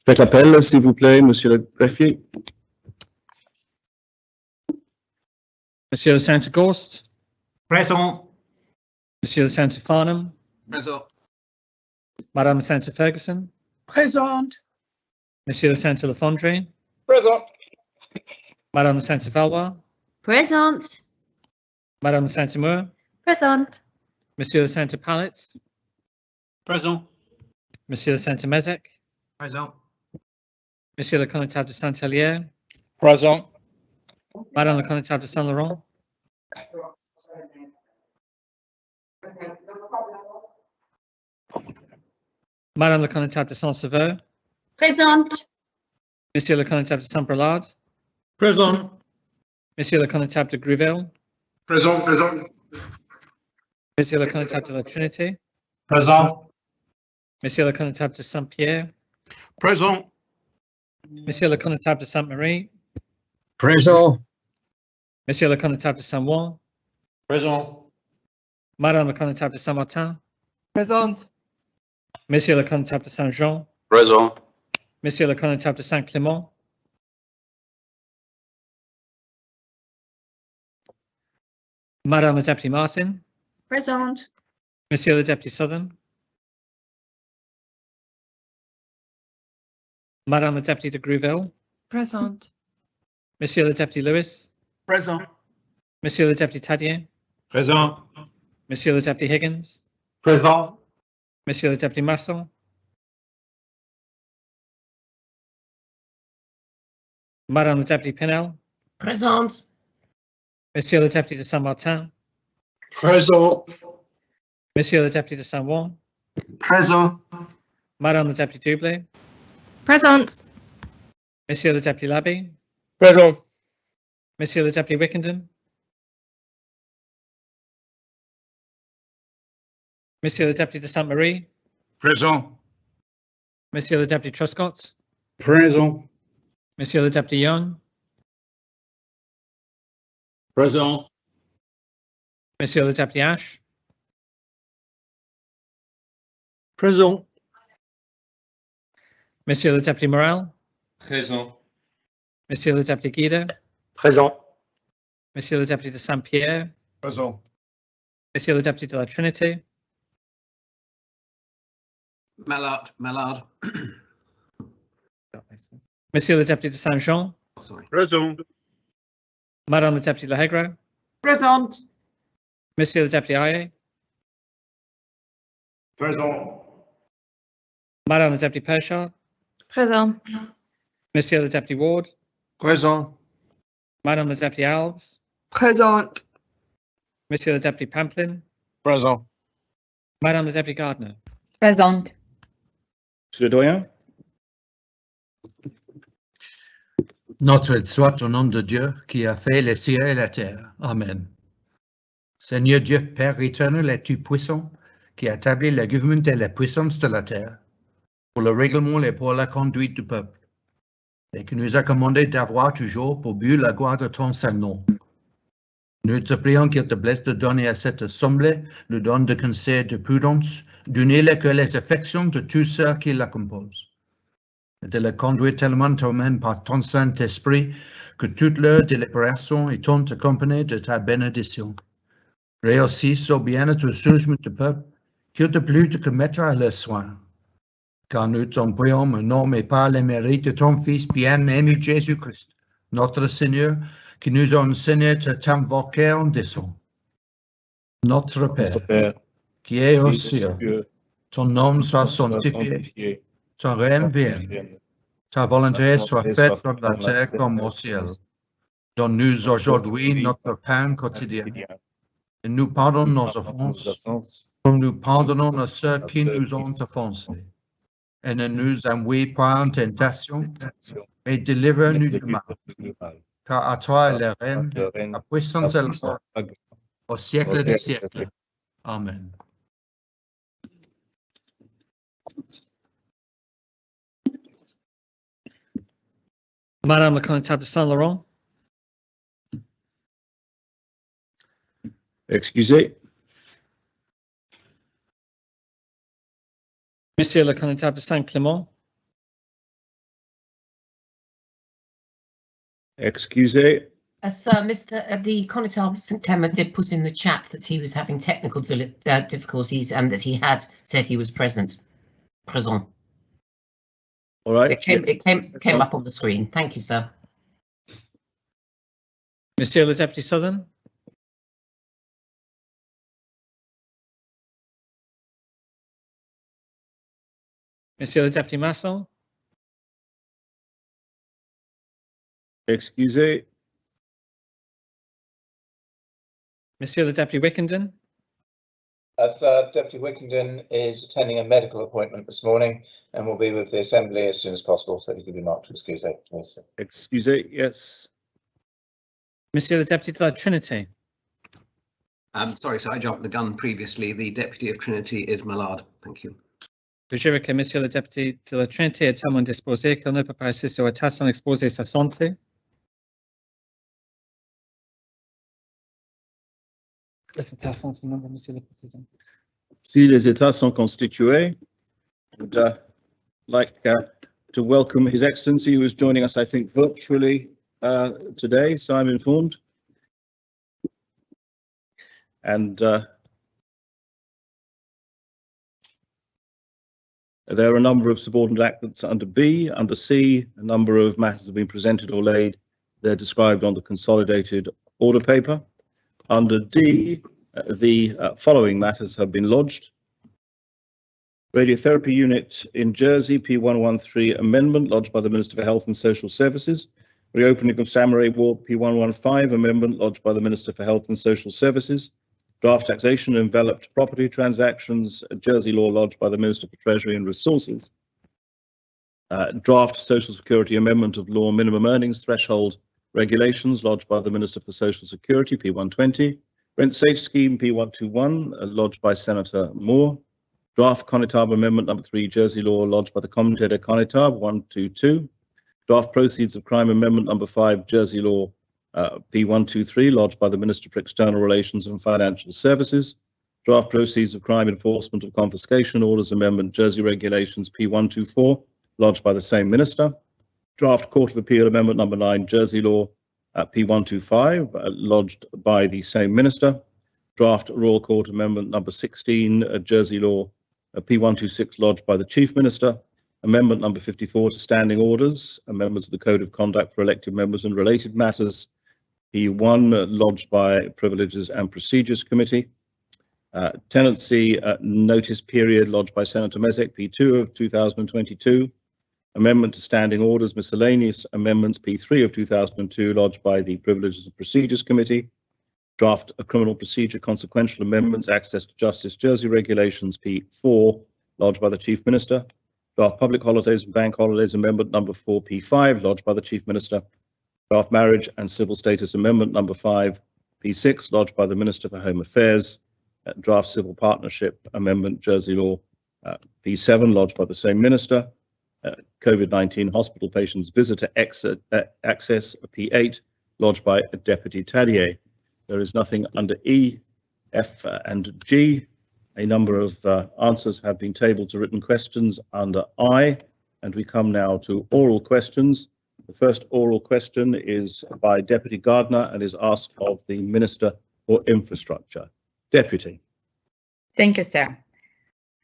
Faites l'appel, s'il vous plaît, monsieur le greffier. Monsieur le Sénateur Ghost, Présent. Monsieur le Sénateur Farnham, Présent. Madame la Sénateur Ferguson, Présente. Monsieur le Sénateur Lafondre, Présent. Madame la Sénateur Valois, Present. Madame la Sénateur Moore, Present. Monsieur le Sénateur Pallet, Présent. Monsieur le Sénateur Mezek, Présent. Monsieur le Connétable de Saint-Hélier, Présent. Madame la Connétable de Saint-Laurent, Madame la Connétable de Saint-Sauveur, Présente. Monsieur le Connétable de Saint-Brelade, Présent. Monsieur le Connétable de Gruville, Présent. Présent. Monsieur le Connétable de la Trinité, Présent. Monsieur le Connétable de Saint-Pierre, Présent. Monsieur le Connétable de Sainte-Marie, Présent. Monsieur le Connétable de Saint-Ouen, Présent. Madame la Connétable de Saint-Martin, Présente. Monsieur le Connétable de Saint-Jean, Présent. Monsieur le Connétable de Saint-Clément, Madame la Deputy Martin, Present. Monsieur le Deputy Southern, Madame la Deputy de Gruville, Present. Monsieur le Deputy Lewis, Présent. Monsieur le Deputy Tadier, Présent. Monsieur le Deputy Higgins, Présent. Monsieur le Deputy Marcel, Madame la Deputy Pinel, Present. Monsieur le Deputy de Saint-Martin, Présent. Monsieur le Deputy de Saint-Ouen, Présent. Madame la Deputy Doublé, Present. Monsieur le Deputy Labby, Présent. Monsieur le Deputy Wickenden, Monsieur le Deputy de Sainte-Marie, Présent. Monsieur le Deputy Truscott, Présent. Monsieur le Deputy Young, Présent. Monsieur le Deputy Ash, Présent. Monsieur le Deputy Morel, Présent. Monsieur le Deputy Guida, Présent. Monsieur le Deputy de Saint-Pierre, Présent. Monsieur le Deputy de la Trinité, Mallard. Monsieur le Deputy de Saint-Jean, Sorry. Présent. Madame la Deputy de la Hegra, Present. Monsieur le Deputy Aye, Présent. Madame la Deputy Pershaw, Present. Monsieur le Deputy Ward, Présent. Madame la Deputy Alves, Present. Monsieur le Deputy Pamplin, Présent. Madame la Deputy Gardner. Present. Monsieur le doyen. Notre soit au nom de Dieu qui a fait les cieux et la terre. Amen. Seigneur Dieu, Père éternel et tout-puissant, qui a établi le gouvernement et la puissance de la terre, pour le règlement et pour la conduite du peuple, et qui nous a commandé d'avoir toujours pour but la gloire de ton saint nom. Nous te prions qu'il te blesse de donner à cette assemblée le don de conseil et de prudence, d'unir que les affections de tous ceux qui la composent, et de la conduire tellement toi-même par ton Saint-Esprit que toute leur délibération est accompagnée de ta bénédiction. Réussisse au bien à tout jugement du peuple, qu'il te plût de commettre à leurs soins. Car nous t'en prions au nom et par les mérites de ton Fils bien-aimé Jésus-Christ, notre Seigneur, qui nous a enseigné à t'invoquer en descend. Notre Père, qui est aux cieux, ton nom soit sanctifié, ton règne vienne, ta volonté soit faite sur la terre comme au ciel. Donne-nous aujourd'hui notre pain quotidien, et nous pardonne nos offenses, comme nous pardonnons à ceux qui nous ont offensés. Et ne nous envoie pas en tentation, et délivre-nous du mal. Car à toi est le règne, la puissance et la gloire, au siècle des siècles. Amen. Madame la Connétable de Saint-Laurent, Excusez. Monsieur le Connétable de Saint-Clément, Excusez. Sir, the Connétable St Clement did put in the chat that he was having technical difficulties and that he had said he was present. Présent. All right. It came up on the screen. Thank you, sir. Monsieur le Deputy Southern. Monsieur le Deputy Masson. Excusez. Monsieur le Deputy Wickenden. Sir, Deputy Wickenden is attending a medical appointment this morning and will be with the Assembly as soon as possible, so he can be marked excusez. Yes, Excusez. Yes. Monsieur le Deputy de la Trinity. Sorry, so I jumped the gun previously. The Deputy of Trinity is Mallard. Thank you. Je jure que Monsieur le Député de la Trinité est tellement disposé qu'il ne peut pas assister aux tâches sans exposer sa santé. Monsieur le Président. Si les États sont constitués, I'd like to welcome His Excellency, who is joining us, I think, virtually today, so I'm informed. And there are a number of subordinate acts under B. Under C, a number of matters have been presented or laid. They're described on the consolidated order paper. Under D, the following matters have been lodged. Radiotherapy unit in Jersey, P113 amendment lodged by the Minister for Health and Social Services. Reopening of Samurai Ward, P115 amendment lodged by the Minister for Health and Social Services. Draft taxation and enveloped property transactions, Jersey law lodged by the Minister for Treasury and Resources. Draft Social Security amendment of law minimum earnings threshold regulations lodged by the Minister for Social Security, P120. Rent Safe Scheme, P121, lodged by Senator Moore. Draft Connétable Amendment number 3, Jersey law lodged by the Commentator Connétable, 122. Draft Proceeds of Crime Amendment number 5, Jersey law P123, lodged by the Minister for External Relations and Financial Services. Draft Proceeds of Crime Enforcement of Confiscation Orders Amendment, Jersey Regulations P124, lodged by the same Minister. Draft Court of Appeal Amendment number 9, Jersey law P125, lodged by the same Minister. Draft Royal Court Amendment number 16, Jersey law P126, lodged by the Chief Minister. Amendment number 54 to Standing Orders, amendments of the Code of Conduct for elected members and related matters. P1, lodged by Privileges and Procedures Committee. Tenancy notice period lodged by Senator Mezek, P2 of 2022. Amendment to Standing Orders, miscellaneous amendments, P3 of 2002, lodged by the Privileges and Procedures Committee. Draft Criminal Procedure Consequential Amendments, Access to Justice, Jersey Regulations, P4, lodged by the Chief Minister. Draft Public Holidays and Bank Holidays Amendment number 4, P5, lodged by the Chief Minister. Draft Marriage and Civil Status Amendment number 5, P6, lodged by the Minister for Home Affairs. Draft Civil Partnership Amendment, Jersey law, P7, lodged by the same Minister. COVID-19 Hospital Patients Visitor Access, P8, lodged by Deputy Tadier. There is nothing under E, F and G. A number of answers have been tabled to written questions under I, and we come now to oral questions. The first oral question is by Deputy Gardner and is asked of the Minister for Infrastructure. Deputy. Thank you, sir.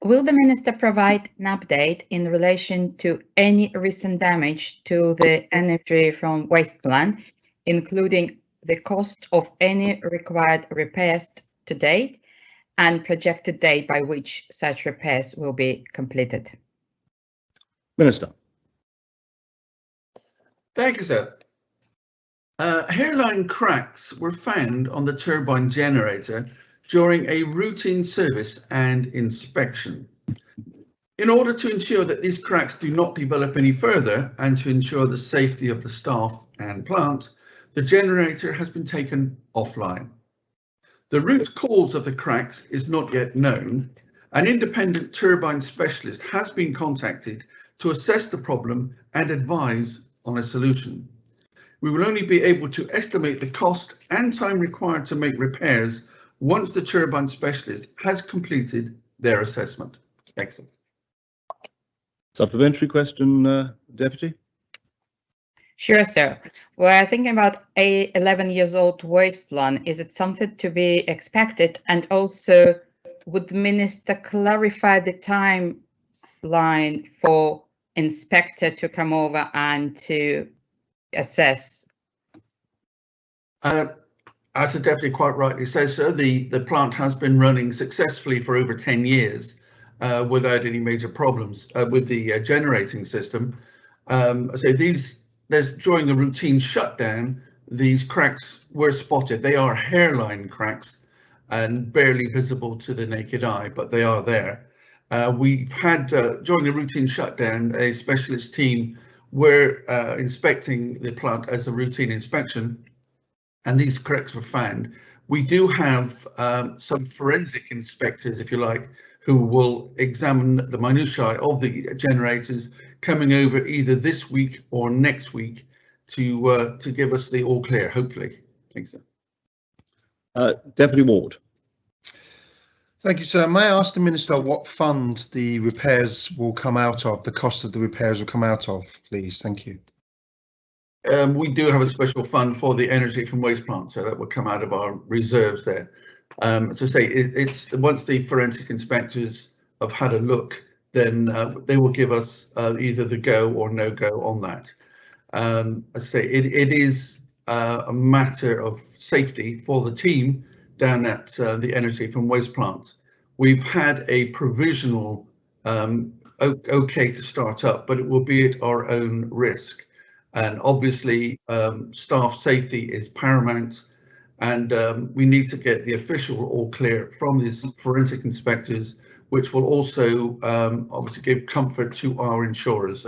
Will the Minister provide an update in relation to any recent damage to the energy from waste plan, including the cost of any required repairs to date and projected date by which such repairs will be completed? Minister. Thank you, sir. Hairline cracks were found on the turbine generator during a routine service and inspection. In order to ensure that these cracks do not develop any further and to ensure the safety of the staff and plant, the generator has been taken offline. The root cause of the cracks is not yet known. An independent turbine specialist has been contacted to assess the problem and advise on a solution. We will only be able to estimate the cost and time required to make repairs once the turbine specialist has completed their assessment. Excellent. Supplementary question, Deputy. Sure, sir. We're thinking about a 11 years old waste plan. Is it something to be expected? And also, would the minister clarify the timeline for inspector to come over and to assess? As the Deputy quite rightly says, sir, the plant has been running successfully for over 10 years without any major problems with the generating system. So during the routine shutdown, these cracks were spotted. They are hairline cracks and barely visible to the naked eye, but they are there. We've had, during the routine shutdown, a specialist team were inspecting the plant as a routine inspection, and these cracks were found. We do have some forensic inspectors, if you like, who will examine the minutiae of the generators coming over either this week or next week to give us the all clear, hopefully. Thanks, sir. Deputy Ward. Thank you, sir. May I ask the Minister what fund the repairs will come out of, the cost of the repairs will come out of, please? Thank you. We do have a special fund for the energy from waste plant, so that will come out of our reserves there. As I say, it's once the forensic inspectors have had a look, then they will give us either the go or no go on that. As I say, it is a matter of safety for the team down at the energy from waste plant. We've had a provisional okay to start up, but it will be at our own risk. And obviously, staff safety is paramount, and we need to get the official all clear from these forensic inspectors, which will also obviously give comfort to our insurers.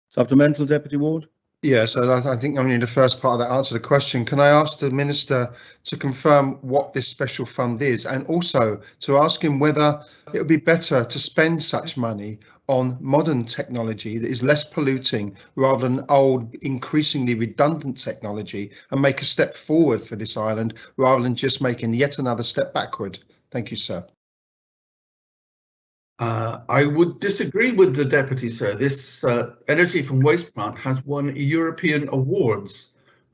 Supplemental, Deputy Ward. Yeah, so I think only the first part of that answer the question. Can I ask the Minister to confirm what this special fund is, and also to ask him whether it would be better to spend such money on modern technology that is less polluting rather than old, increasingly redundant technology, and make a step forward for this island rather than just making yet another step backward? Thank you, sir. I would disagree with the Deputy, sir. This energy from waste plant has won European awards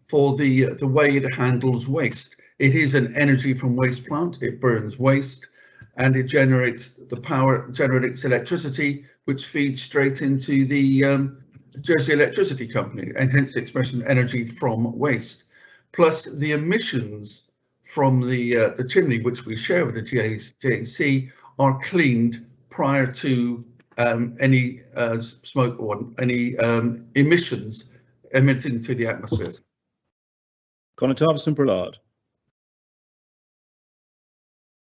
for the way it handles waste. It is an energy from waste plant. It burns waste and it generates the power, generates electricity, which feeds straight into the Jersey Electricity Company, and hence the expression energy from waste. Plus the emissions from the chimney, which we share with the JEC, are cleaned prior to any smoke or any emissions emitting to the atmosphere. Conatapis Brillard.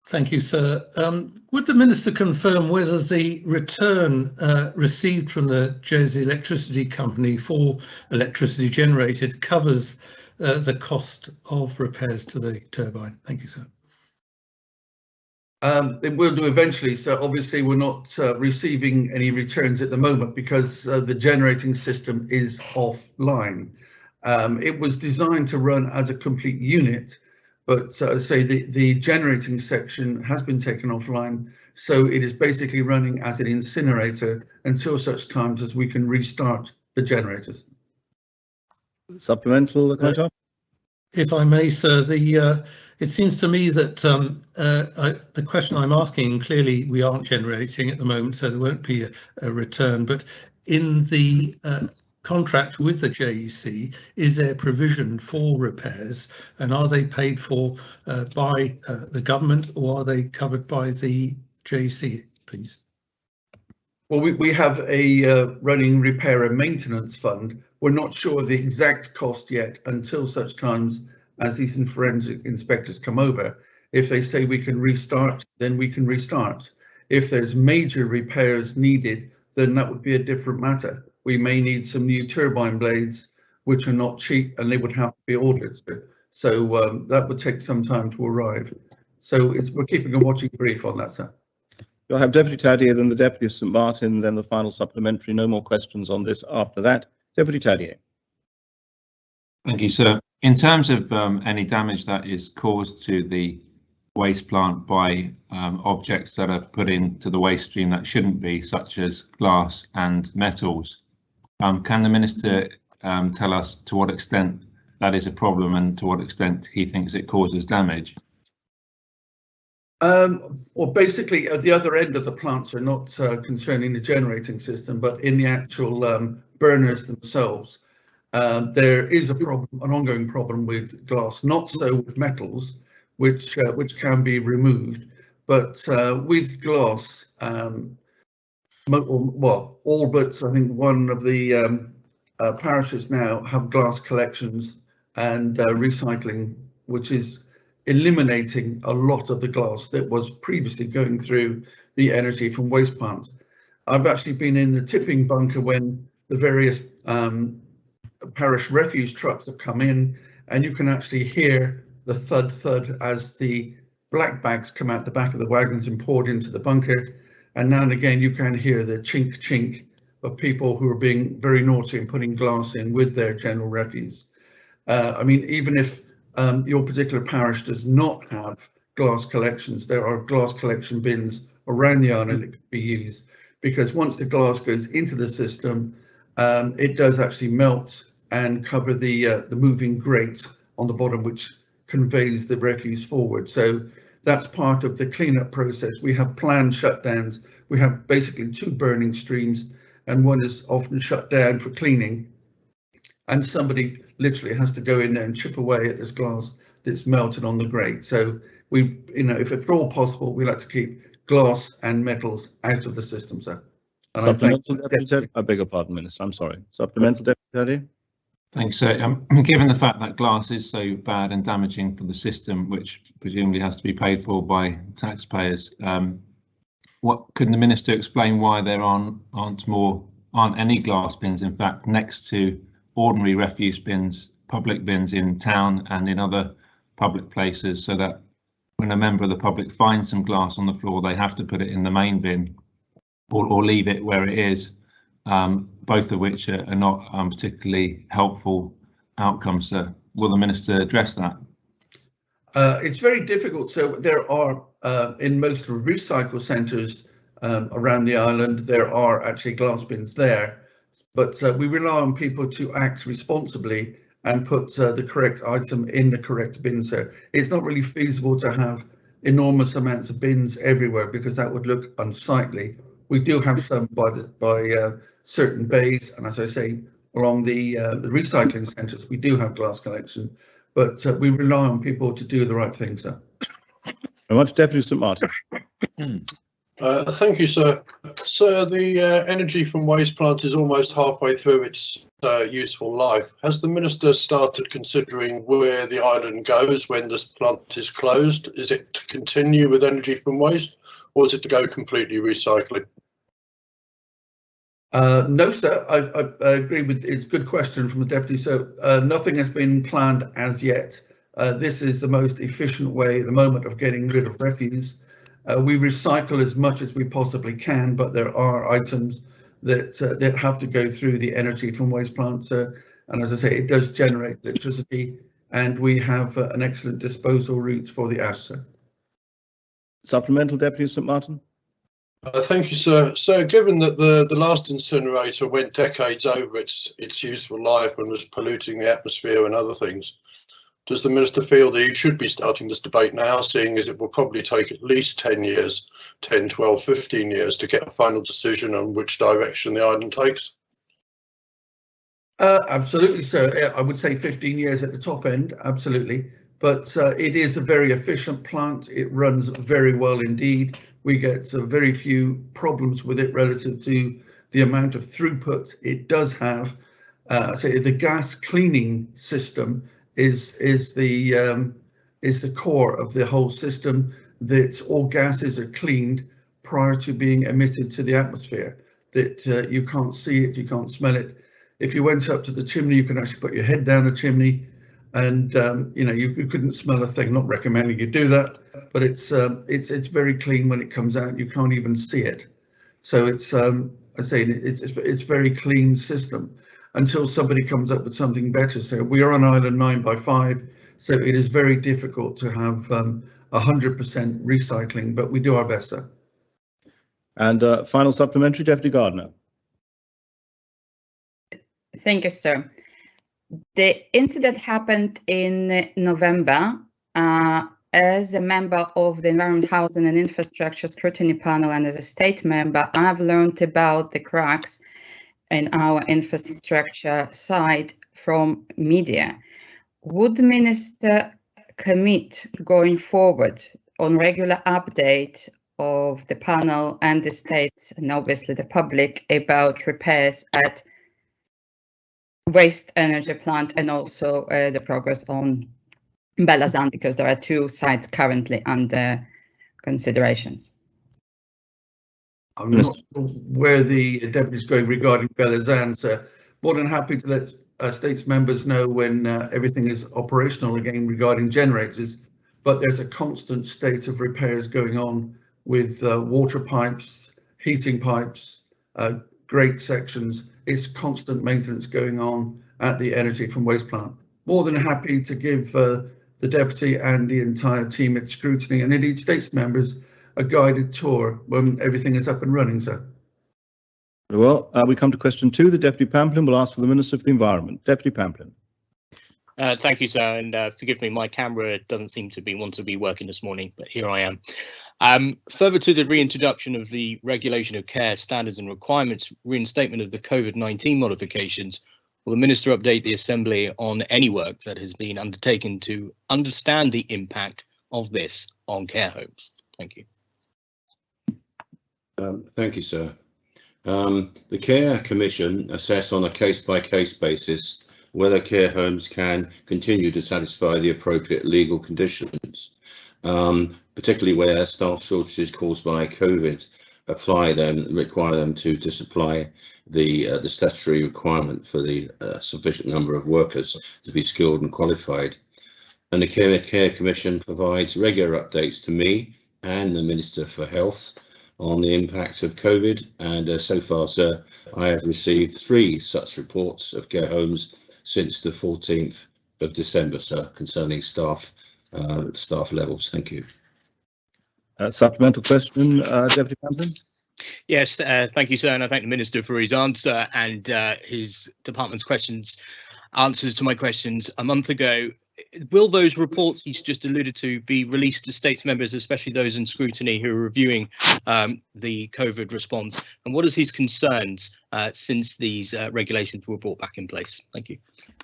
Thank you, sir. Would the Minister confirm whether the return received from the Jersey Electricity Company for electricity generated covers the cost of repairs to the turbine? Thank you, sir. It will do eventually, so obviously we're not receiving any returns at the moment because the generating system is offline. It was designed to run as a complete unit, but say the generating section has been taken offline, so it is basically running as an incinerator until such times as we can restart the generators. Supplemental, if I may, sir, it seems to me that the question I'm asking, clearly we aren't generating at the moment, so there won't be a return, but in the contract with the JEC, is there provision for repairs, and are they paid for by the government, or are they covered by the JEC, please? Well, we have a running repair and maintenance fund. We're not sure the exact cost yet until such times as these forensic inspectors come over. If they say we can restart, then we can restart. If there's major repairs needed, then that would be a different matter. We may need some new turbine blades, which are not cheap, and they would have to be ordered. So that would take some time to arrive. So we're keeping a watching brief on that, sir. You'll have Deputy Tadier, then the Deputy of St Martin, then the final supplementary. No more questions on this after that. Deputy Tadier. Thank you, sir. In terms of any damage that is caused to the waste plant by objects that are put into the waste stream that shouldn't be, such as glass and metals, Can the Minister tell us to what extent that is a problem and to what extent he thinks it causes damage? Well, basically, at the other end of the plants are not concerning the generating system, but in the actual burners themselves. There is a problem, an ongoing problem with glass, not so with metals, which can be removed, but with glass, well, all but I think one of the parishes now have glass collections and recycling, which is eliminating a lot of the glass that was previously going through the energy from waste plants. I've actually been in the tipping bunker when the various parish refuse trucks have come in, and you can actually hear the thud as the black bags come out the back of the wagons and poured into the bunker. And now and again, you can hear the chink of people who are being very naughty and putting glass in with their general refuse. I mean, even if your particular parish does not have glass collections, there are glass collection bins around the island that could be used, because once the glass goes into the system, it does actually melt and cover the moving grate on the bottom, which conveys the refuse forward. So that's part of the cleanup process. We have planned shutdowns. We have basically 2 burning streams, and one is often shut down for cleaning, and somebody literally has to go in there and chip away at this glass that's melted on the grate. So we, if at all possible, we like to keep glass and metals out of the system, sir. And Supplemental Deputy, I beg your pardon, Minister, I'm sorry. Supplemental Deputy. Thanks. So, given the fact that glass is so bad and damaging for the system, which presumably has to be paid for by taxpayers, what could the Minister explain why there aren't any glass bins, in fact, next to ordinary refuse bins, public bins in town and in other public places, so that when a member of the public finds some glass on the floor, they have to put it in the main bin or leave it where it is, both of which are not particularly helpful outcomes. Will the Minister address that? It's very difficult. So there are, in most recycle centres around the island, there are actually glass bins there, but we rely on people to act responsibly and put the correct item in the correct bin. So it's not really feasible to have enormous amounts of bins everywhere, because that would look unsightly. We do have some by certain bays, and as I say, along the recycling centres, we do have glass collection, but we rely on people to do the right thing, sir. Very much, Deputy St Martin. Thank you, sir. Sir, the energy from waste plant is almost halfway through its useful life. Has the Minister started considering where the island goes when this plant is closed? Is it to continue with energy from waste, or is it to go completely recycling? No, sir, I agree with, it's a good question from the Deputy. So nothing has been planned as yet. This is the most efficient way at the moment of getting rid of refuse. We recycle as much as we possibly can, but there are items that have to go through the energy from waste plants. And as I say, it does generate electricity, and we have an excellent disposal route for the ash, sir. Supplemental, Deputy St Martin. Thank you, sir. So, given that the last incinerator went decades over its useful life and was polluting the atmosphere and other things, does the Minister feel that he should be starting this debate now, seeing as it will probably take at least 10 years, 10, 12, 15 years to get a final decision on which direction the island takes? Absolutely, sir. I would say 15 years at the top end, absolutely. But it is a very efficient plant. It runs very well indeed. We get very few problems with it relative to the amount of throughput it does have. So the gas cleaning system is the core of the whole system, that all gases are cleaned prior to being emitted to the atmosphere, that you can't see it, you can't smell it. If you went up to the chimney, you can actually put your head down the chimney and you couldn't smell a thing. Not recommending you do that, but it's very clean when it comes out. You can't even see it. So it's I say it's very clean system until somebody comes up with something better. So we are on Island 9x5, so it is very difficult to have 100% recycling, but we do our best, sir. And final supplementary, Deputy Gardner. Thank you, sir. The incident happened in November. As a member of the Environment, Housing and Infrastructure Scrutiny Panel and as a state member, I've learned about the cracks in our infrastructure side from media. Would the Minister commit going forward on regular update of the panel and the states and obviously the public about repairs at waste energy plant and also the progress on Belazan, because there are two sites currently under considerations? I'm not sure where the deputy is going regarding Belazan, so more than happy to let states members know when everything is operational again regarding generators, but there's a constant state of repairs going on with water pipes, heating pipes, grate sections. It's constant maintenance going on at the energy from waste plant. More than happy to give the deputy and the entire team at scrutiny and indeed states members a guided tour when everything is up and running, sir. Well, we come to question 2. The Deputy Pamplin will ask for the Minister for the Environment. Deputy Pamplin. Thank you, sir, and forgive me, my camera doesn't seem to want to be working this morning, but here I am. Further to the reintroduction of the regulation of care standards and requirements, reinstatement of the COVID-19 modifications, will the Minister update the Assembly on any work that has been undertaken to understand the impact of this on care homes? Thank you. Thank you, sir. The Care Commission assess on a case-by-case basis whether care homes can continue to satisfy the appropriate legal conditions, particularly where staff shortages caused by COVID require them to supply the statutory requirement for the sufficient number of workers to be skilled and qualified. And the Care Commission provides regular updates to me and the Minister for Health on the impact of COVID, and so far, sir, I have received 3 such reports of care homes since the 14th of December, sir, concerning staff levels. Thank you. Supplemental question, Deputy Pamplin. Yes, thank you, sir, and I thank the Minister for his answer and his department's answers to my questions a month ago. Will those reports he's just alluded to be released to states members, especially those in scrutiny who are reviewing the COVID response? And what is his concerns since these regulations were brought back in place? Thank you.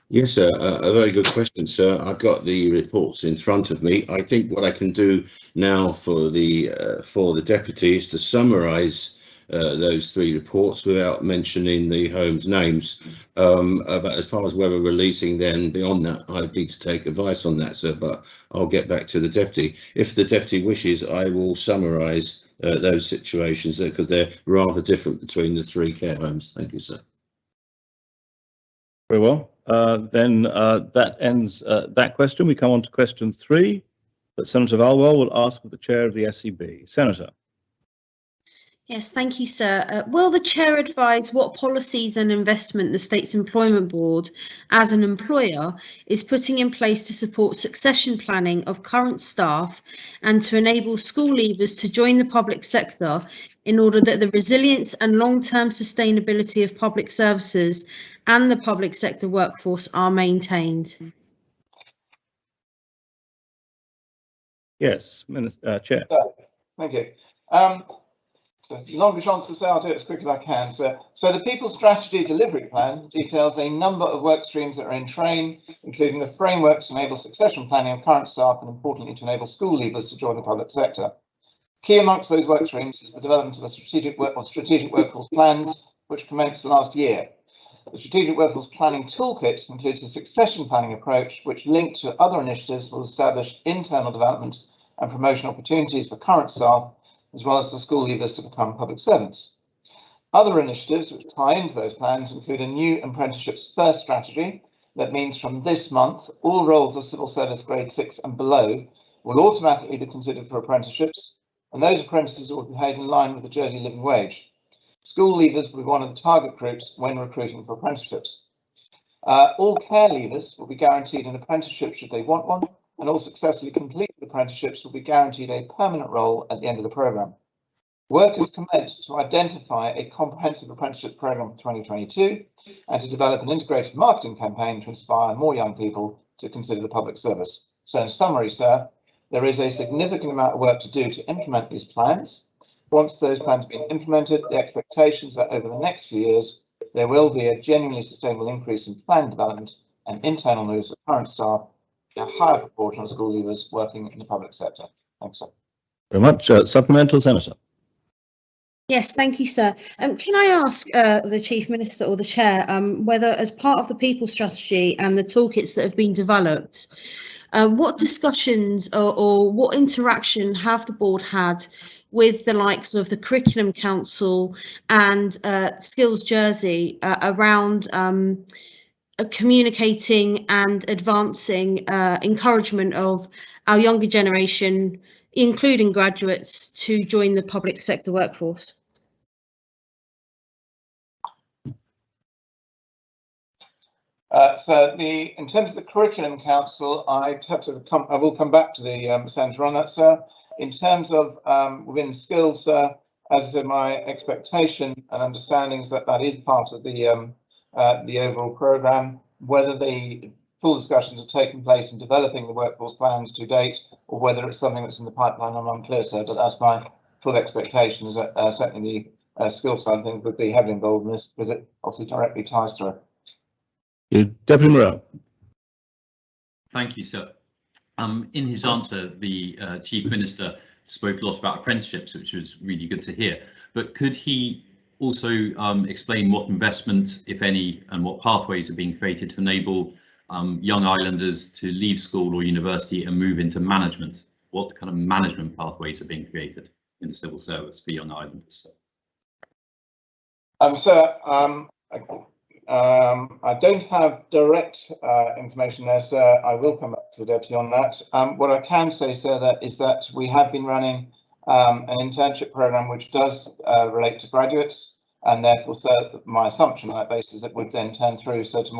Yes, sir. A very good question, sir. I've got the reports in front of me. I think what I can do now for the deputy is to summarise those 3 reports without mentioning the homes' names. But as far as whether releasing them beyond that, I'd need to take advice on that, sir. But I'll get back to the deputy. If the deputy wishes, I will summarise those situations because they're rather different between the 3 care homes. Thank you, sir. Very well. Then that ends that question. We come on to question 3 that Senator Valwell will ask of the chair of the SEB. Senator. Yes, thank you, sir. Will the chair advise what policies and investment the State's Employment Board, as an employer, is putting in place to support succession planning of current staff and to enable school leavers to join the public sector in order that the resilience and long-term sustainability of public services and the public sector workforce are maintained? Yes, Chair. Thank you. So longish answer, so I'll do it as quick as I can. So the People's Strategy Delivery Plan details a number of work streams that are in train, including the frameworks to enable succession planning of current staff and, importantly, to enable school leavers to join the public sector. Key amongst those work streams is the development of a strategic workforce plans, which commenced last year. The Strategic Workforce Planning Toolkit includes a succession planning approach, which, linked to other initiatives, will establish internal development and promotion opportunities for current staff, as well as for school leavers to become public servants. Other initiatives which tie into those plans include a new apprenticeships first strategy. That means from this month, all roles of civil service grade 6 and below will automatically be considered for apprenticeships, and those apprentices will be paid in line with the Jersey living wage. School leavers will be one of the target groups when recruiting for apprenticeships. All care leavers will be guaranteed an apprenticeship should they want one, and all successfully completed apprenticeships will be guaranteed a permanent role at the end of the programme. Work has commenced to identify a comprehensive apprenticeship programme for 2022 and to develop an integrated marketing campaign to inspire more young people to consider the public service. So in summary, sir, there is a significant amount of work to do to implement these plans. Once those plans have been implemented, the expectation is that over the next few years, there will be a genuinely sustainable increase in plan development and internal moves of current staff, a higher proportion of school leavers working in the public sector. Thanks, sir. Very much. Supplemental, Senator. Yes, thank you, sir. Can I ask the Chief Minister or the Chair whether, as part of the People Strategy and the toolkits that have been developed, what discussions or what interaction have the board had with the likes of the Curriculum Council and Skills Jersey around communicating and advancing encouragement of our younger generation, including graduates, to join the public sector workforce? So in terms of the Curriculum Council, I will come back to the Senator on that, sir. In terms of within skills, as I said, my expectation and understanding is that that is part of the overall programme. Whether the full discussions have taken place in developing the workforce plans to date, or whether it's something that's in the pipeline, I'm unclear, sir. But that's my full expectation, is that certainly the skills side of things would be heavily involved in this, because it obviously directly ties to it. Deputy Morrell. Thank you, sir. In his answer, the Chief Minister spoke a lot about apprenticeships, which was really good to hear. But could he also explain what investments, if any, and what pathways are being created to enable young islanders to leave school or university and move into management? What kind of management pathways are being created in the civil service for young islanders? I don't have direct information there, sir. I will come back to the Deputy on that. What I can say, sir, is that we have been running an internship programme which does relate to graduates, and therefore, sir, my assumption on that basis it would then turn through to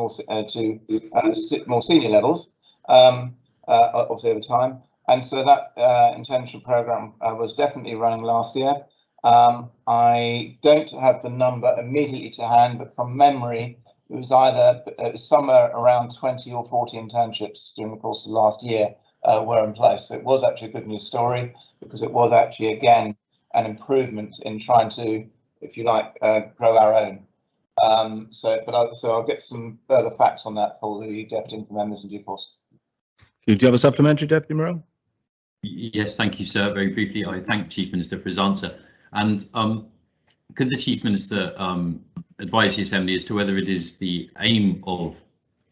more senior levels, obviously over time. And so that internship programme was definitely running last year. I don't have the number immediately to hand, but from memory, it was somewhere around 20 or 40 internships during the course of last year were in place. So it was actually a good news story, because it was actually, again, an improvement in trying to, if you like, grow our own. So I'll get some further facts on that for the Deputy members in due course. Do you have a supplementary, Deputy Morrell? Yes, thank you, sir. Very briefly, I thank the Chief Minister for his answer. And could the Chief Minister advise the Assembly as to whether it is the aim of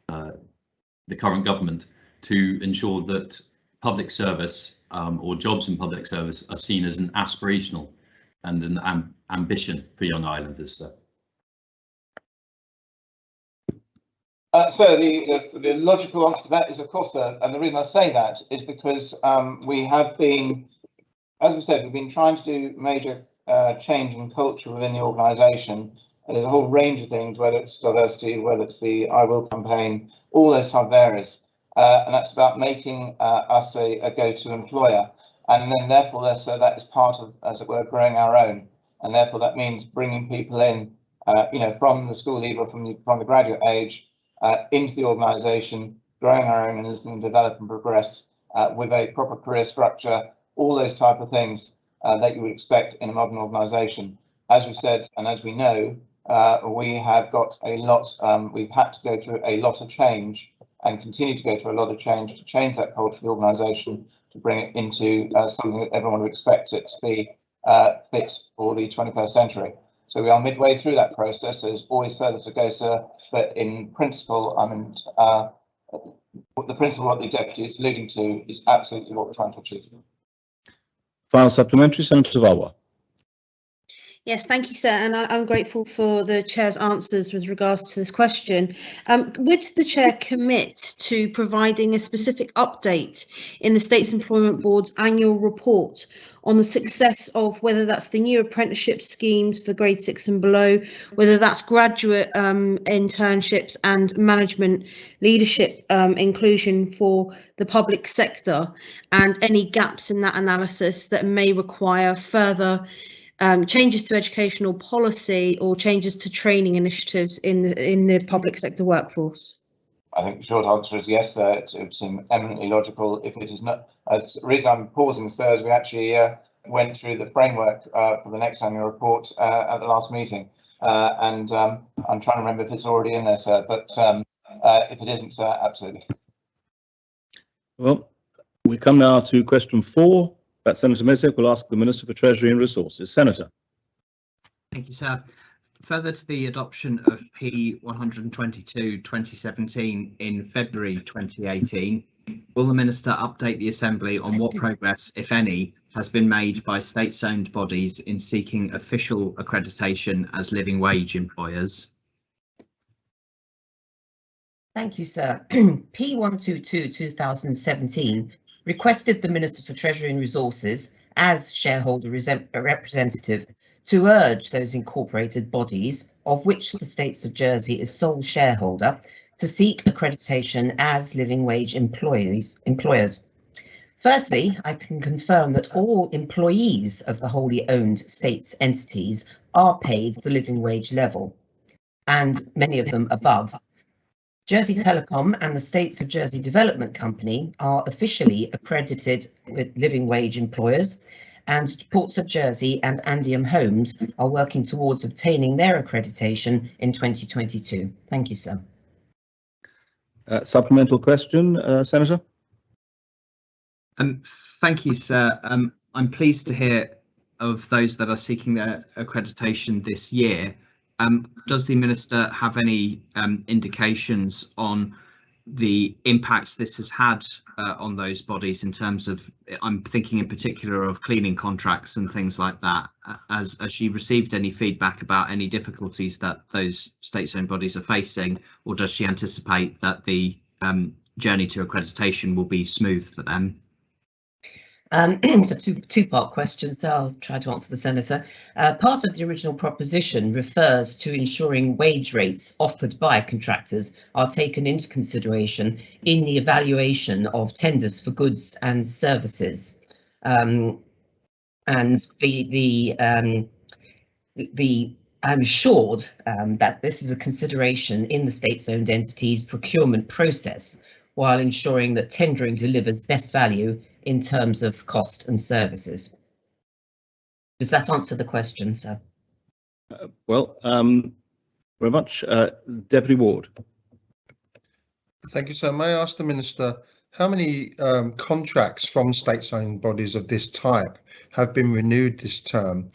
the current government to ensure that public service or jobs in public service are seen as an aspirational and an ambition for young islanders, sir? So the logical answer to that is, of course, sir, and the reason I say that is because we have been, as we said, we've been trying to do major change in culture within the organisation. There's a whole range of things, whether it's diversity, whether it's the I Will campaign, all those type of areas. And that's about making us a go-to employer. And then therefore, so that is part of, as it were, growing our own. And therefore, that means bringing people in, from the school leaver, from the graduate age, into the organisation, growing our own and looking to develop and progress with a proper career structure, all those type of things that you would expect in a modern organisation. As we said, and as we know, we have got a lot, we've had to go through a lot of change and continue to go through a lot of change to change that culture of the organisation, to bring it into something that everyone would expect it to be fit for the 21st century. So we are midway through that process. There's always further to go, sir, but in principle, the principle what the Deputy is alluding to is absolutely what we're trying to achieve. Final supplementary, Senator Vawa. Yes, thank you, sir, and I'm grateful for the Chair's answers with regards to this question. Would the Chair commit to providing a specific update in the States Employment Board's annual report on the success of whether that's the new apprenticeship schemes for grade 6 and below, whether that's graduate internships and management leadership inclusion for the public sector, and any gaps in that analysis that may require further changes to educational policy or changes to training initiatives in the public sector workforce? I think the short answer is yes. It would seem eminently logical. If it is not, the reason I'm pausing, sir, is we actually went through the framework for the next annual report at the last meeting, and I'm trying to remember if it's already in there, sir. But if it isn't, sir, absolutely. Well, we come now to question 4. That Senator Messick will ask the Minister for Treasury and Resources. Senator. Thank you, sir. Further to the adoption of P122/2017 in February 2018, will the Minister update the Assembly on what progress, if any, has been made by states-owned bodies in seeking official accreditation as living wage employers? Thank you, sir. P122/2017 requested the Minister for Treasury and Resources as shareholder representative to urge those incorporated bodies, of which the States of Jersey is sole shareholder, to seek accreditation as living wage employers. Firstly, I can confirm that all employees of the wholly owned states entities are paid the living wage level, and many of them above. Jersey Telecom and the States of Jersey Development Company are officially accredited with living wage employers, and Ports of Jersey and Andium Homes are working towards obtaining their accreditation in 2022. Thank you, sir. Supplemental question, Senator. Thank you, sir. I'm pleased to hear of those that are seeking their accreditation this year. Does the Minister have any indications on the impacts this has had on those bodies in terms of, I'm thinking in particular of cleaning contracts and things like that? Has she received any feedback about any difficulties that those states-owned bodies are facing, or does she anticipate that the journey to accreditation will be smooth for them? It's a two-part question, so I'll try to answer the Senator. Part of the original proposition refers to ensuring wage rates offered by contractors are taken into consideration in the evaluation of tenders for goods and services. And I'm assured that this is a consideration in the states-owned entities procurement process, while ensuring that tendering delivers best value in terms of cost and services. Does that answer the question, sir? Well, very much. Deputy Ward. Thank you, sir. May I ask the Minister, how many contracts from states-owned bodies of this type have been renewed this term?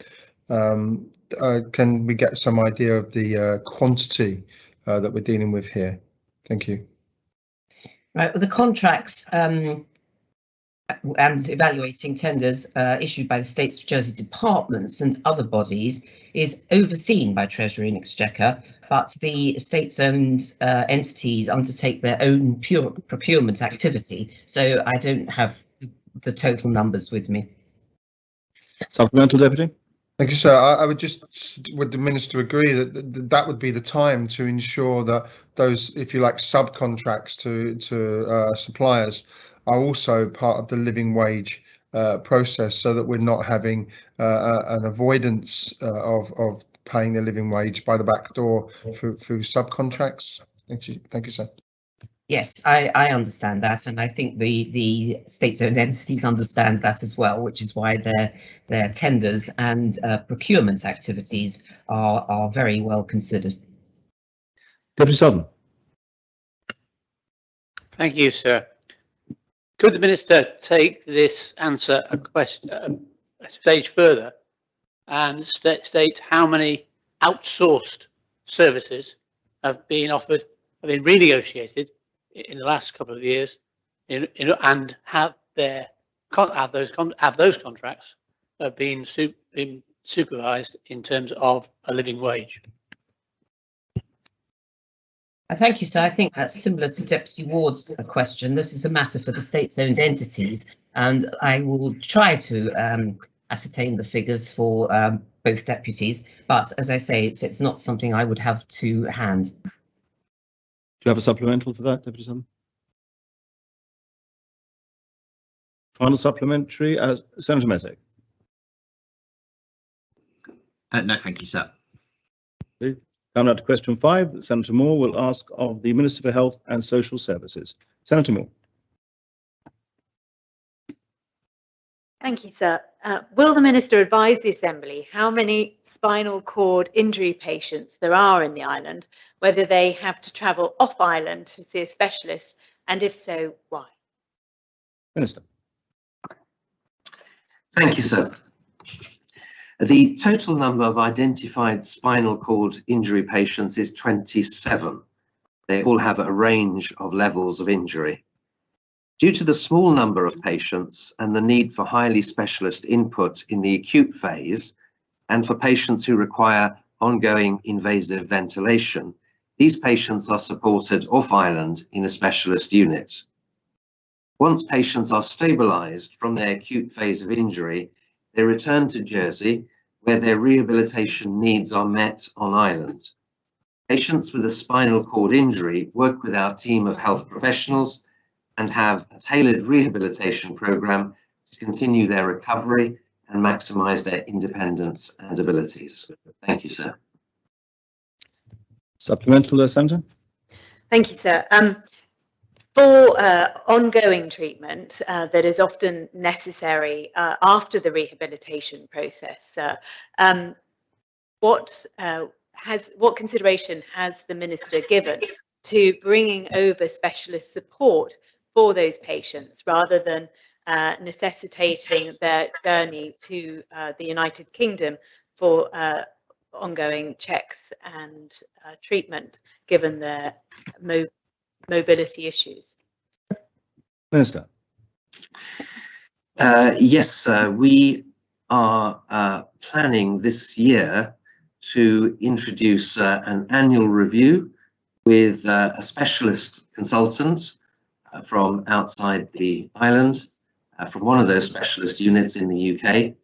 Can we get some idea of the quantity that we're dealing with here? Thank you. Right, well, the contracts and evaluating tenders issued by the States of Jersey departments and other bodies is overseen by Treasury and Exchequer, but the states-owned entities undertake their own pure procurement activity. So I don't have the total numbers with me. Supplemental, Deputy. Thank you, sir. I would the Minister agree that that would be the time to ensure that those, if you like, subcontracts to suppliers are also part of the living wage process, so that we're not having an avoidance of paying the living wage by the back door through subcontracts. Thank you, sir. Yes, I understand that, and I think the state-owned entities understand that as well, which is why their tenders and procurement activities are very well considered. Deputy Sutton. Thank you, sir. Could the Minister take this answer a stage further and state how many outsourced services have been offered, have been renegotiated in the last couple of years, and have those contracts been supervised in terms of a living wage? Thank you, sir. I think that's similar to Deputy Ward's question. This is a matter for the states-owned entities, and I will try to ascertain the figures for both deputies. But as I say, it's not something I would have to hand. Do you have a supplemental for that, Deputy Sutton? Final supplementary, Senator Messick. No, thank you, sir. Coming up to question 5, Senator Moore will ask of the Minister for Health and Social Services. Senator Moore. Thank you, sir. Will the Minister advise the Assembly how many spinal cord injury patients there are in the island, whether they have to travel off island to see a specialist, and if so, why? Minister. Thank you, sir. The total number of identified spinal cord injury patients is 27. They all have a range of levels of injury. Due to the small number of patients and the need for highly specialist input in the acute phase, and for patients who require ongoing invasive ventilation, these patients are supported off-island in a specialist unit. Once patients are stabilised from their acute phase of injury, they return to Jersey, where their rehabilitation needs are met on island. Patients with a spinal cord injury work with our team of health professionals and have a tailored rehabilitation program to continue their recovery and maximise their independence and abilities. Thank you, sir. Supplemental, Senator. Thank you, sir. For ongoing treatment that is often necessary after the rehabilitation process, what consideration has the Minister given to bringing over specialist support for those patients rather than necessitating their journey to the United Kingdom for ongoing checks and treatment, given their mobility issues? Minister. Yes, we are planning this year to introduce an annual review with a specialist consultant from outside the island, from one of those specialist units in the UK.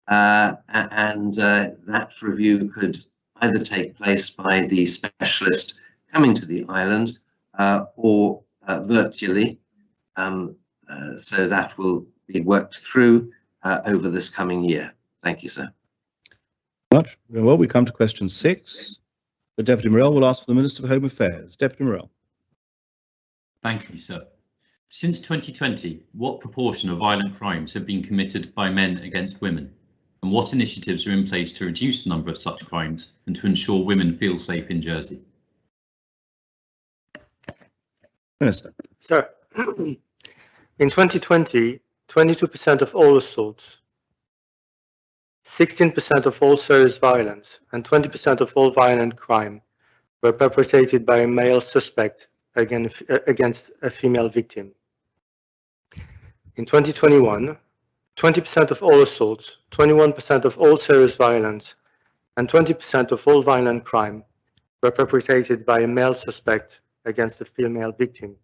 And that review could either take place by the specialist coming to the island or virtually. So that will be worked through over this coming year. Thank you, sir. Much. Well, we come to question 6. The Deputy Morell will ask for the Minister for Home Affairs. Deputy Morell. Thank you, sir. Since 2020, what proportion of violent crimes have been committed by men against women? And what initiatives are in place to reduce the number of such crimes and to ensure women feel safe in Jersey? Minister. Sir, in 2020, 22% of all assaults, 16% of all serious violence, and 20% of all violent crime were perpetrated by a male suspect against a female victim. In 2021, 20% of all assaults, 21% of all serious violence, and 20% of all violent crime were perpetrated by a male suspect against a female victim.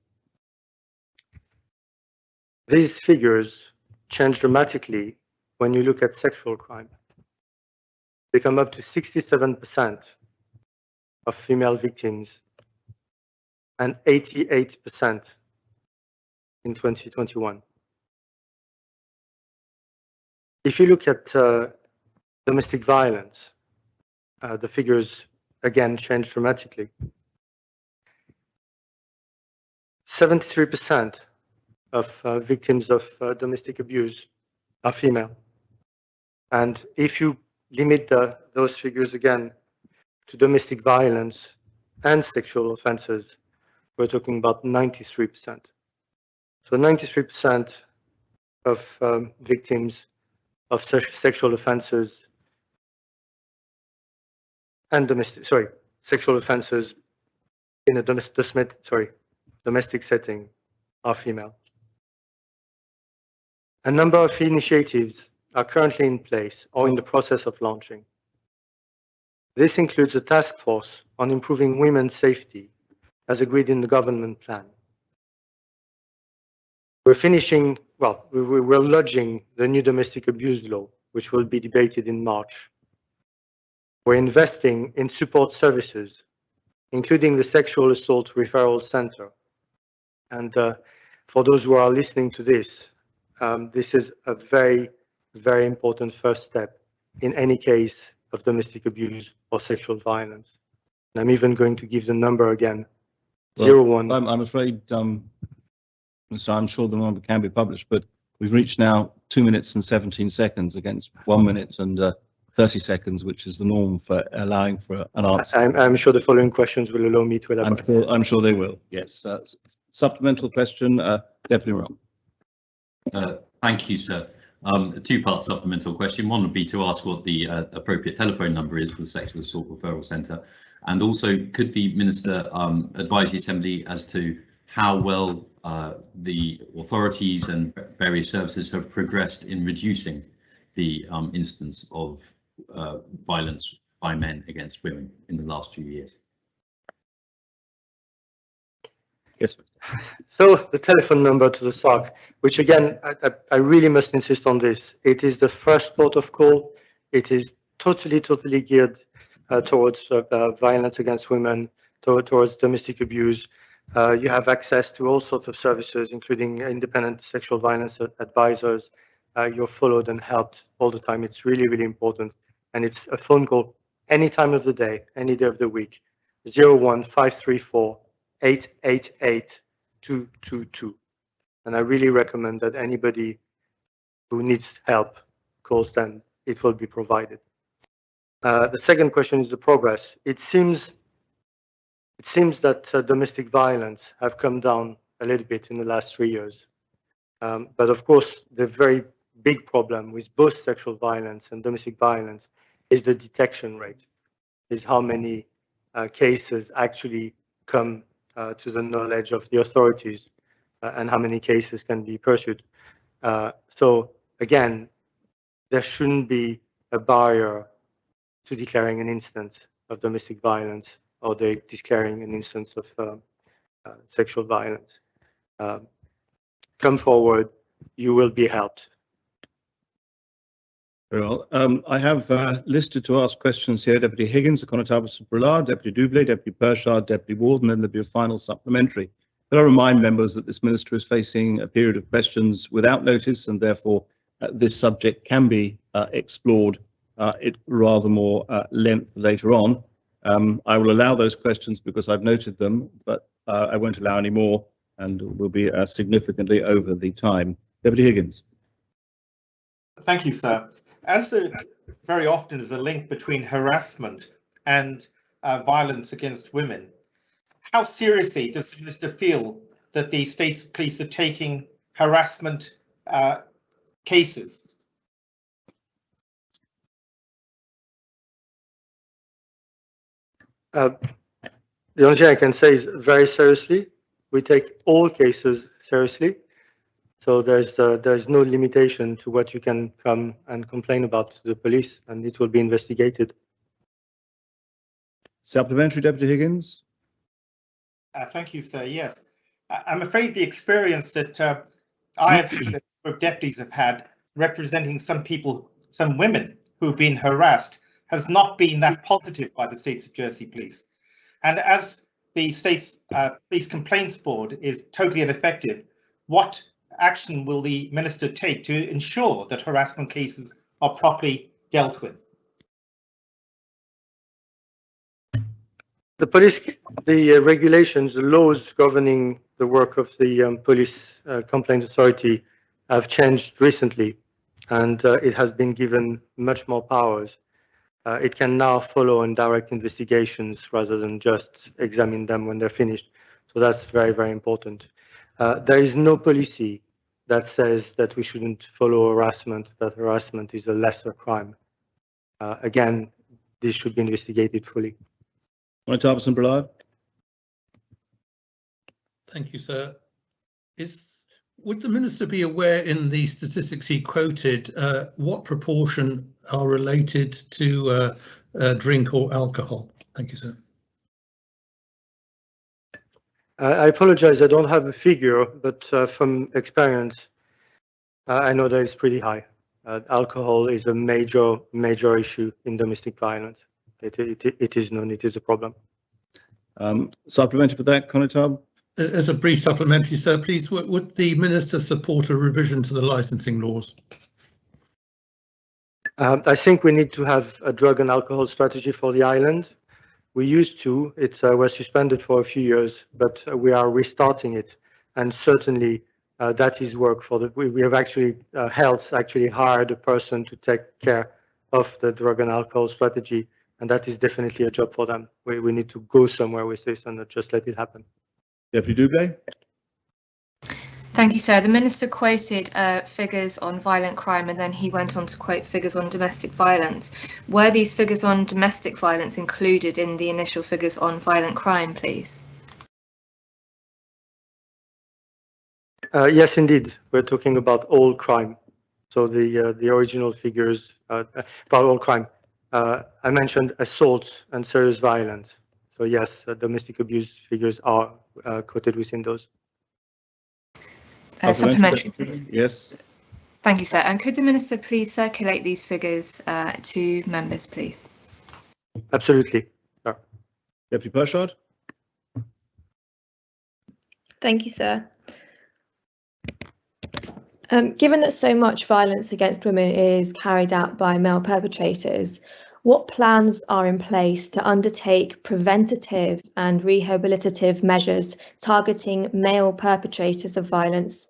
These figures change dramatically when you look at sexual crime. They come up to 67% of female victims and 88% in 2021. If you look at domestic violence, the figures again change dramatically. 73% of victims of domestic abuse are female. And if you limit those figures again to domestic violence and sexual offences, we're talking about 93%. So 93% of victims of sexual offences and sexual offences in a domestic setting are female. A number of initiatives are currently in place or in the process of launching. This includes a task force on improving women's safety as agreed in the government plan. We're lodging the new domestic abuse law, which will be debated in March. We're investing in support services, including the Sexual Assault Referral Center. And for those who are listening to this, this is a very, very important first step in any case of domestic abuse or sexual violence. And I'm even going to give the number again. Well, 01. I'm afraid, so I'm sure the number can be published, but we've reached now 2 minutes and 17 seconds against 1 minute and 30 seconds, which is the norm for allowing for an answer. I'm sure the following questions will allow me to elaborate. I'm sure they will. Yes. Supplemental question, Deputy Rob. Thank you, sir. A two-part supplemental question. One would be to ask what the appropriate telephone number is for the Sexual Assault Referral Centre, and also could the Minister advise the Assembly as to how well the authorities and various services have progressed in reducing the instance of violence by men against women in the last few years? Yes. So the telephone number to the SOC, which again, I really must insist on this. It is the first port of call. It is totally geared towards violence against women, towards domestic abuse. You have access to all sorts of services, including independent sexual violence advisors. You're followed and helped all the time. It's really important. And it's a phone call any time of the day, any day of the week. 01534 888 222. And I really recommend that anybody who needs help calls them. It will be provided. The second question is the progress. It seems that domestic violence have come down a little bit in the last 3 years. But of course, the very big problem with both sexual violence and domestic violence is the detection rate, is how many cases actually come to the knowledge of the authorities and how many cases can be pursued. So again, there shouldn't be a barrier to declaring an instance of domestic violence or declaring an instance of sexual violence. Come forward, you will be helped. Very well. I have listed to ask questions here Deputy Higgins, the Connotables of Brillard, Deputy Doublé, Deputy Pershard, Deputy Warden, then there'll be a final supplementary. But I remind members that this Minister is facing a period of questions without notice, and therefore this subject can be explored at rather more length later on. I will allow those questions because I've noted them, but I won't allow any more, and will be significantly over the time. Deputy Higgins. Thank you, sir. As there very often is a link between harassment and violence against women, how seriously does the Minister feel that the State Police are taking harassment cases? The only thing I can say is very seriously. We take all cases seriously. So there's no limitation to what you can come and complain about to the police, and it will be investigated. Supplementary, Deputy Higgins. Thank you, sir. Yes, I'm afraid the experience that I have had, that deputies have had, representing some people, some women who've been harassed, has not been that positive by the States of Jersey Police. And as the State's Police Complaints Board is totally ineffective, what action will the Minister take to ensure that harassment cases are properly dealt with? The regulations, the laws governing the work of the Police Complaint Authority have changed recently, and it has been given much more powers. It can now follow and direct investigations rather than just examine them when they're finished. So that's very important. There is no policy that says that we shouldn't follow harassment, that harassment is a lesser crime. Again, this should be investigated fully. Connotables and Brillard. Thank you, sir. Would the Minister be aware in the statistics he quoted what proportion are related to drink or alcohol? Thank you, sir. I apologize, I don't have a figure, but from experience, I know that it's pretty high. Alcohol is a major issue in domestic violence. It is known, it is a problem. Supplementary for that, Connotab? As a brief supplementary, sir, please, would the Minister support a revision to the licensing laws? I think we need to have a drug and alcohol strategy for the island. We used to, it was suspended for a few years, but we are restarting it. And certainly that is work for the, we have actually, Health actually hired a person to take care of the drug and alcohol strategy. And that is definitely a job for them. We need to go somewhere with this and not just let it happen. Deputy Douglé. Thank you, sir. The Minister quoted figures on violent crime and then he went on to quote figures on domestic violence. Were these figures on domestic violence included in the initial figures on violent crime, please? Yes, indeed. We're talking about all crime. So the original figures about all crime. I mentioned assault and serious violence. So yes, domestic abuse figures are quoted within those. Supplementary, please. Yes. Thank you, sir. And could the Minister please circulate these figures to members, please? Absolutely. Sure. Deputy Pershard. Thank you, sir. Given that so much violence against women is carried out by male perpetrators, what plans are in place to undertake preventative and rehabilitative measures targeting male perpetrators of violence?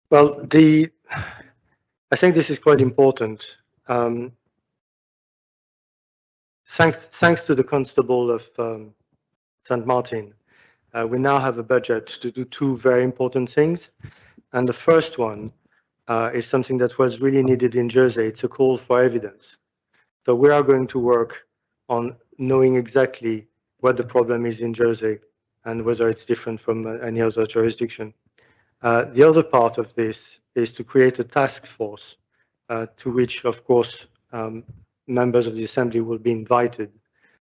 Well, I think this is quite important. Thanks to the Constable of St. Martin, we now have a budget to do two very important things. And the first one is something that was really needed in Jersey. It's a call for evidence. So we are going to work on knowing exactly what the problem is in Jersey and whether it's different from any other jurisdiction. The other part of this is to create a task force to which, of course, members of the Assembly will be invited.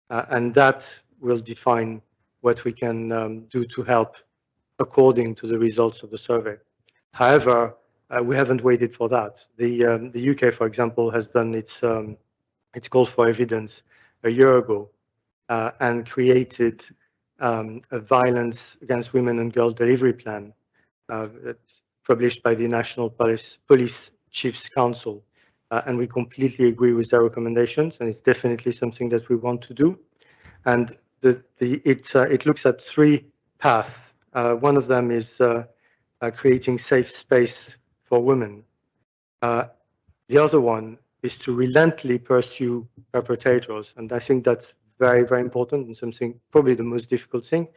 And that will define what we can do to help according to the results of the survey. However, we haven't waited for that. The UK, for example, has done its call for evidence a year ago and created a violence against women and girls delivery plan published by the National Police Chiefs Council. And we completely agree with their recommendations, and it's definitely something that we want to do. And it looks at three paths. One of them is creating safe space for women. The other one is to relentlessly pursue perpetrators, and I think that's very, very important and something probably the most difficult thing.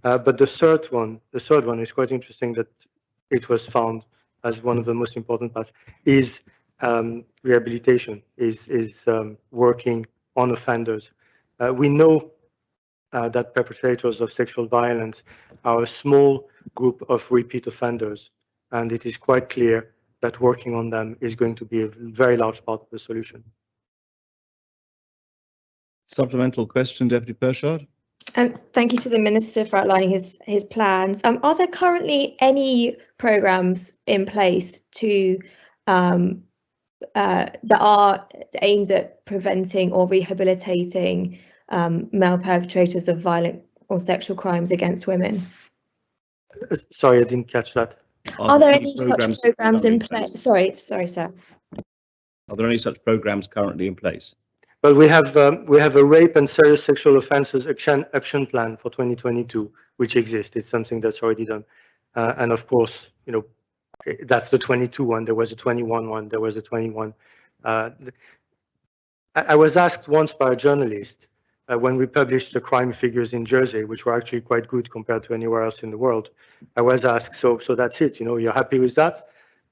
But the third one is quite interesting that it was found as one of the most important parts is rehabilitation, is working on offenders. We know that perpetrators of sexual violence are a small group of repeat offenders, and it is quite clear that working on them is going to be a very large part of the solution. Supplemental question, Deputy Pershard. Thank you to the Minister for outlining his plans. Are there currently any programmes in place to that are aimed at preventing or rehabilitating male perpetrators of violent or sexual crimes against women? Sorry, I didn't catch that. Are there any such programmes in place? Sorry, sir. Are there any such programmes currently in place? Well, we have a rape and serious sexual offences action plan for 2022, which exists. It's something that's already done, and of course, you know, that's the 22 one. There was a 21 one. There was a 21. I was asked once by a journalist when we published the crime figures in Jersey, which were actually quite good compared to anywhere else in the world. I was asked, so that's it, you know, you're happy with that?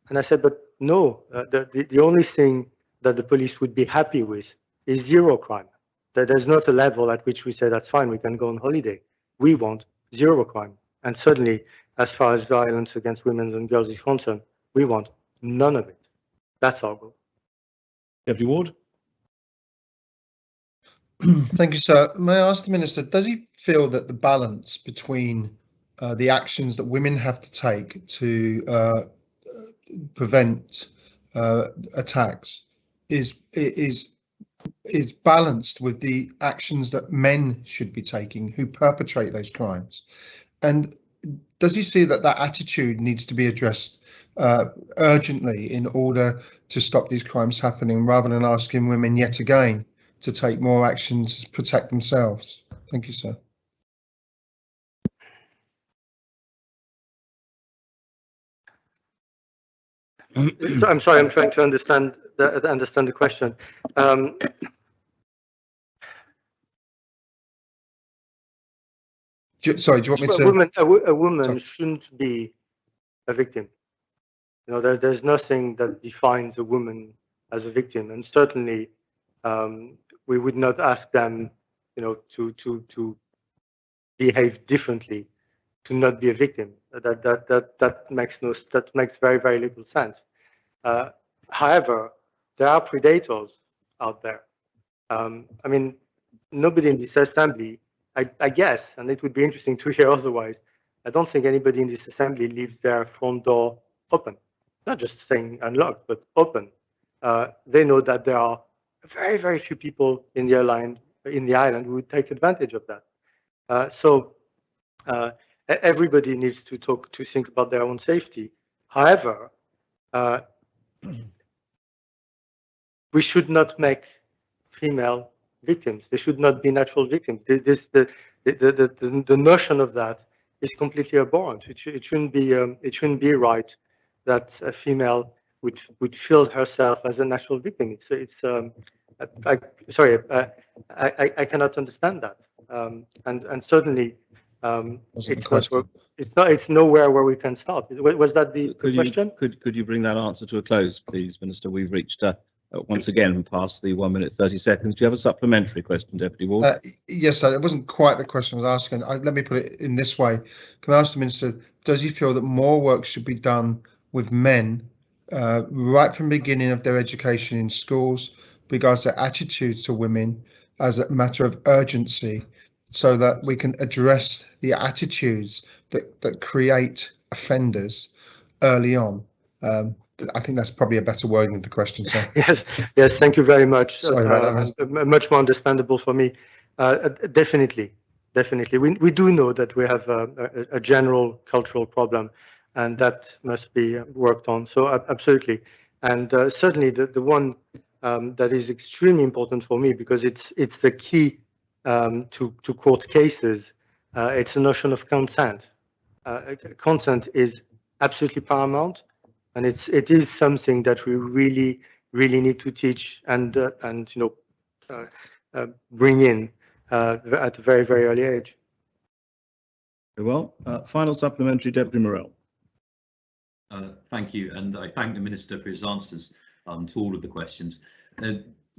And I said, but no, the only thing that the police would be happy with is zero crime. That there's not a level at which we say that's fine, we can go on holiday. We want zero crime. And certainly, as far as violence against women and girls is concerned, we want none of it. That's our goal. Deputy Ward. Thank you, sir. May I ask the Minister, does he feel that the balance between the actions that women have to take to prevent attacks is balanced with the actions that men should be taking who perpetrate those crimes? And does he see that that attitude needs to be addressed urgently in order to stop these crimes happening, rather than asking women yet again to take more action to protect themselves? Thank you, sir. I'm sorry, I'm trying to understand the question. Sorry, do you want me to? A woman shouldn't be a victim. You know, there's nothing that defines a woman as a victim, and certainly we would not ask them, you know, to behave differently, to not be a victim. That makes very little sense. However, there are predators out there. I mean, nobody in this assembly, I guess, and it would be interesting to hear otherwise, I don't think anybody in this assembly leaves their front door open. Not just saying unlocked, but open. They know that there are very few people in the island who would take advantage of that. So everybody needs to think about their own safety. However, we should not make female victims. They should not be natural victims. The notion of that is completely abhorrent. It shouldn't be right that a female would feel herself as a natural victim. I cannot understand that. And certainly it's nowhere where we can start. Was that the question? Could you bring that answer to a close, please, Minister? We've reached once again past the 1 minute 30 seconds. Do you have a supplementary question, Deputy Ward? Yes, sir. It wasn't quite the question I was asking. Let me put it in this way. Can I ask the Minister, does he feel that more work should be done with men right from the beginning of their education in schools, regards their attitudes to women as a matter of urgency, so that we can address the attitudes that create offenders early on? I think that's probably a better wording of the question, sir. Yes, thank you very much. Sorry about that. Much more understandable for me. Definitely. We do know that we have a general cultural problem, and that must be worked on. So absolutely, and certainly the one that is extremely important for me, because it's the key to court cases. It's a notion of consent. Consent is absolutely paramount, and it is something that we really need to teach and bring in at a very early age. Very well. Final supplementary, Deputy Morell. Thank you, and I thank the Minister for his answers to all of the questions.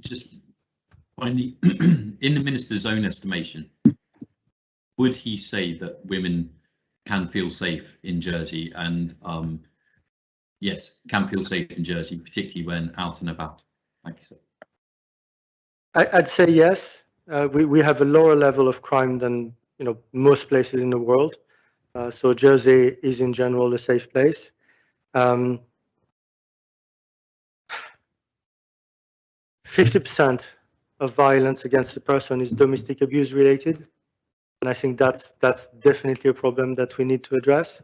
Just finally, in the Minister's own estimation, would he say that women can feel safe in Jersey, and yes, can feel safe in Jersey, particularly when out and about? Thank you, sir. I'd say yes. We have a lower level of crime than most places in the world, so Jersey is in general a safe place. 50% of violence against a person is domestic abuse related, and I think that's definitely a problem that we need to address.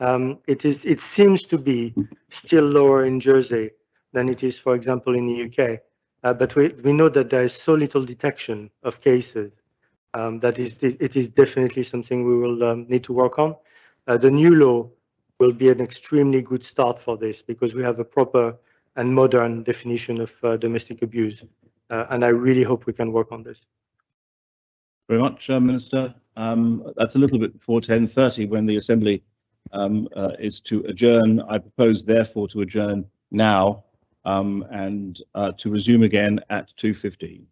It seems to be still lower in Jersey than it is, for example, in the UK. But we know that there is so little detection of cases that it is definitely something we will need to work on. The new law will be an extremely good start for this, because we have a proper and modern definition of domestic abuse, and I really hope we can work on this. Very much, Minister. That's a little bit before 10:30 when the Assembly is to adjourn. I propose, therefore, to adjourn now and to resume again at 2:15.